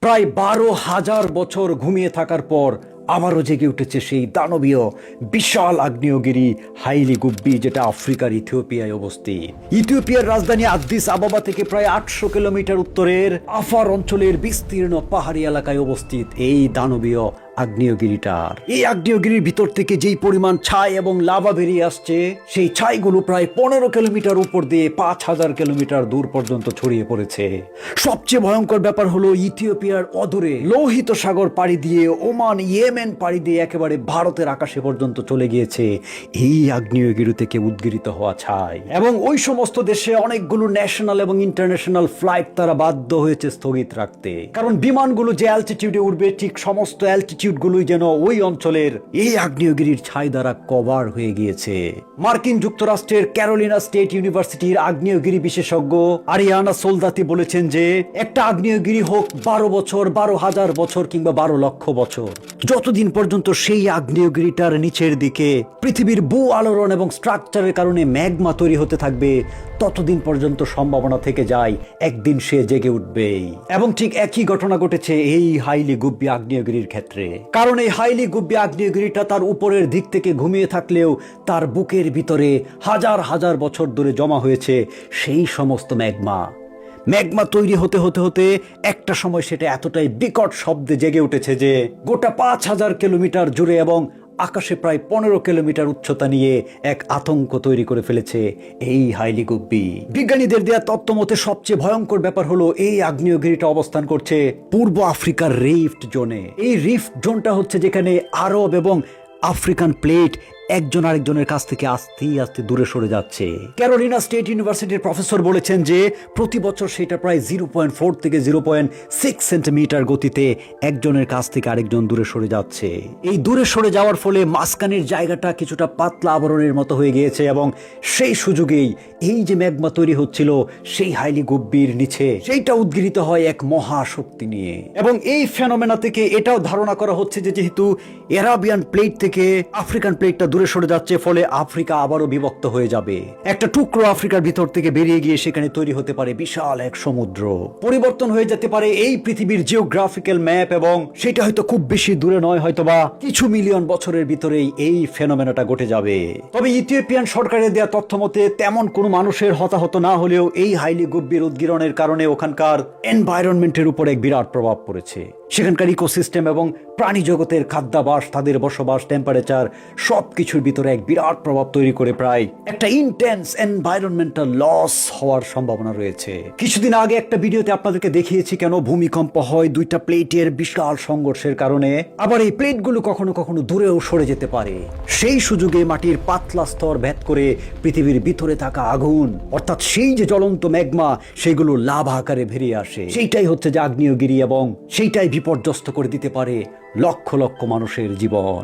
প্রায় 12,000 বছর ঘুমিয়ে থাকার পর আবারও জেগে উঠেছে সেই দানবীয় বিশাল আগ্নেয়গিরি হাইলি গুব্বি, যেটা আফ্রিকার ইথিওপিয়ায় অবস্থিত। ইথিওপিয়ার রাজধানী আদ্দিস আবাবা থেকে প্রায় 800 কিলোমিটার উত্তরের আফার অঞ্চলের বিস্তীর্ণ পাহাড়ি এলাকায় অবস্থিত এই দানবীয় আগ্নেয়গিরিটার। এই আগ্নেয়গিরির ভিতর থেকে যেই পরিমাণ ছাই এবং লাভা বেরিয়ে আসছে, সেই ছাইগুলো প্রায় 15 কিলোমিটার উপর দিয়ে 5,000 কিলোমিটার দূর পর্যন্ত ছড়িয়ে পড়েছে। সবচেয়ে ভয়ঙ্কর ব্যাপার হলো ইথিওপিয়ার অদূরে লোহিত সাগর পাড়ি দিয়ে ওমান, ইয়েমেন পাড়ি দিয়ে একেবারে ভারতের আকাশে পর্যন্ত চলে গিয়েছে এই আগ্নেয়গিরি থেকে উদ্গিরিত হওয়া ছাই। এবং ওই সমস্ত দেশে অনেকগুলো ন্যাশনাল এবং ইন্টারন্যাশনাল ফ্লাইট তারা বাধ্য হয়েছে স্থগিত রাখতে, কারণ বিমানগুলো যে অ্যালটিটিউডে উঠবে, ঠিক সমস্ত অ্যালটিটিউড গুলোই যেন ওই অঞ্চলের এই আগ্নেয়গিরির ছাই দ্বারা কভার হয়ে গিয়েছে। মার্কিন যুক্তরাষ্ট্রের ক্যারোলিনা স্টেট ইউনিভার্সিটির আগ্নেয়গিরি বিশেষজ্ঞ আরিয়ানা সোলদাতি বলেছেন যে একটা আগ্নেয়গিরি হোক 12 বছর, 12,000 বছর কিংবা 12 লক্ষ বছর, যতদিন পর্যন্ত সেই আগ্নেয়গিরিটার নিচের দিকে পৃথিবীর ভূ আলোড়ন এবং স্ট্রাকচারের কারণে ম্যাগমা তৈরি হতে থাকবে, ততদিন পর্যন্ত সম্ভাবনা থেকে যায় একদিন সে জেগে উঠবেই। এবং ঠিক একই ঘটনা ঘটেছে এই হাইলি গুব্বি আগ্নেয়গিরির ক্ষেত্রে। কারণ এই হাইলি গুব্বি আগ্নেয়গিরিটা তার উপরের দিক থেকে ঘুমিয়ে থাকলেও তার বুকের ভিতরে হাজার হাজার বছর ধরে জমা হয়েছে সেই সমস্ত ম্যাগমা তৈরি হতে হতে হতে একটা সময় সেটা এতটাই বিকট শব্দে জেগে উঠেছে যে গোটা 5,000 কিলোমিটার জুড়ে এবং আকাশে প্রায় 15 কিলোমিটার উচ্চতা নিয়ে এক আতঙ্ক তৈরি করে ফেলেছে এই হাইলি গুব্বি। বিজ্ঞানীদের দেয়া তথ্য মতে সবচেয়ে ভয়ঙ্কর ব্যাপার হলো এই আগ্নেয়গিরিটা অবস্থান করছে পূর্ব আফ্রিকার রিফট জোনে। এই রিফট জোনটা হচ্ছে যেখানে আরব এবং আফ্রিকান প্লেট একজন আরেকজনের কাছ থেকে আস্তে আস্তে দূরে সরে যাচ্ছে। ক্যারোলিনা স্টেট ইউনিভার্সিটির প্রফেসর বলেছেন যে প্রতি বছর সেটা প্রায় 0.4 থেকে 0.6 সেন্টিমিটার গতিতে একজনের কাছ থেকে আরেকজন দূরে সরে যাচ্ছে। এই দূরে সরে যাওয়ার ফলে মাঝখানের জায়গাটা কিছুটা পাতলা আবরণের মতো হয়ে গিয়েছে এবং সেই সুযোগেই এই যে ম্যাগমা তৈরি হচ্ছিল সেই হাইলি গুব্বির নিচে, সেইটা উদ্গিরিত হয় এক মহাশক্তি নিয়ে। এবং এই ফেনোমেনা থেকে এটাও ধারণা করা হচ্ছে যে যেহেতু এরাবিয়ান প্লেট থেকে আফ্রিকান প্লেটটা দূরে সরে যাচ্ছে, ফলে আফ্রিকা আবারও বিভক্ত হয়ে যাবে। একটা টুকরো আফ্রিকার ভিতর থেকে বেরিয়ে গিয়ে সেখানে তৈরি হতে পারে বিশাল এক সমুদ্র। পরিবর্তন হয়ে যেতে পারে এই পৃথিবীর জিওগ্রাফিক্যাল ম্যাপ, এবং সেটা হয়তো খুব বেশি দূরে নয়, হয়তোবা কিছু মিলিয়ন বছরের ভিতরেই এই ফেনোমেনাটা ঘটে যাবে। তবে ইথিওপিয়ান সরকারের দেয়া তথ্য মতে তেমন কোনো মানুষের হতাহত না হলেও এই হাইলি গুব্বির উদ্গীরণের কারণে ওখানকার এনভায়রনমেন্টের উপর এক বিরাট প্রভাব পড়েছে। সেখানকার ইকোসিস্টেম এবং প্রাণী জগতের খাদ্যাভাস, তাদের বসবাস, টেম্পারেচার সবকিছুর ভিতরে এক বিরাট প্রভাব তৈরি করে প্রায় একটা ইন্টেন্স এনভায়রনমেন্টাল লস হওয়ার সম্ভাবনা রয়েছে। কিছুদিন আগে একটা ভিডিওতে আপনাদেরকে দেখিয়েছি কেন ভূমিকম্প হয় দুইটা প্লেটের বিশাল সংঘর্ষের কারণে। আবার এই প্লেটগুলো কখনো কখনো দূরেও সরে যেতে পারে। সেই সুযোগে মাটির পাতলা স্তর ভেদ করে পৃথিবীর ভিতরে থাকা আগুন, অর্থাৎ সেই যে জ্বলন্ত ম্যাগমা, সেগুলো লাভা আকারে বেরিয়ে আসে। সেইটাই হচ্ছে যে আগ্নেয়গিরি, এবং সেইটাই বিপর্যস্ত করে দিতে পারে লক্ষ লক্ষ মানুষের জীবন।